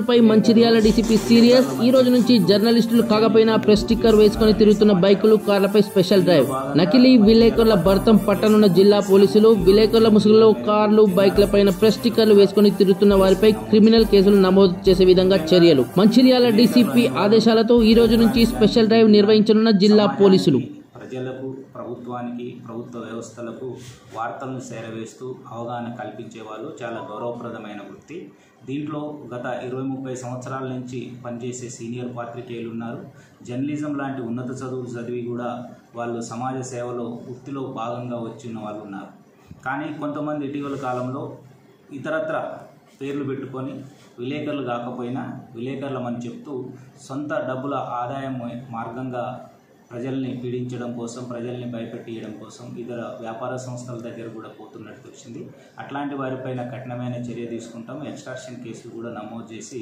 పై Mancherial DCP serious. ఈ రోజు నుంచి జర్నలిస్టులు కాకపోయినా ప్రెస్ స్టిక్కర్ వేసుకుని తిరుగుతున్న బైకులు, కార్లపై స్పెషల్ డ్రైవ్. నకిలీ విలేకరుల భర్తం పట్టనున్న జిల్లా పోలీసులు. విలేకరుల ముసుగులో కార్లు, బైక్లపైన ప్రెస్ స్టిక్కర్లు వేసుకుని తిరుగుతున్న వారిపై క్రిమినల్ కేసులు నమోదు చేసే విధంగా చర్యలు. మంచిర్యాల డీసీపీ ఆదేశాలతో ఈ రోజు నుంచి స్పెషల్ డ్రైవ్ నిర్వహించనున్న జిల్లా పోలీసులు. ప్రజలకు, ప్రభుత్వానికి, ప్రభుత్వ వ్యవస్థలకు వార్తలను చేరవేస్తూ అవగాహన కల్పించే వాళ్ళు చాలా గౌరవప్రదమైన వృత్తి. దీంట్లో గత 20-30 సంవత్సరాల నుంచి పనిచేసే సీనియర్ పాత్రికేయులు ఉన్నారు. జర్నలిజం లాంటి ఉన్నత చదువులు చదివి కూడా వాళ్ళు సమాజ సేవలో వృత్తిలో భాగంగా వచ్చిన వాళ్ళు ఉన్నారు. కానీ కొంతమంది ఇటీవల కాలంలో ఇతరత్ర పేర్లు పెట్టుకొని విలేకరులు కాకపోయినా విలేకరులమని చెప్తూ సొంత డబ్బుల ఆదాయం మార్గంగా ప్రజల్ని పీడించడం కోసం, ప్రజల్ని భయపెట్టియడం కోసం ఇతర వ్యాపార సంస్థల దగ్గర కూడా పోతున్నట్టు తెలిసింది. అట్లాంటి వారిపైన కఠినమైన చర్య తీసుకుంటాం. ఎక్స్ట్రాక్షన్ కేసులు కూడా నమోదు చేసి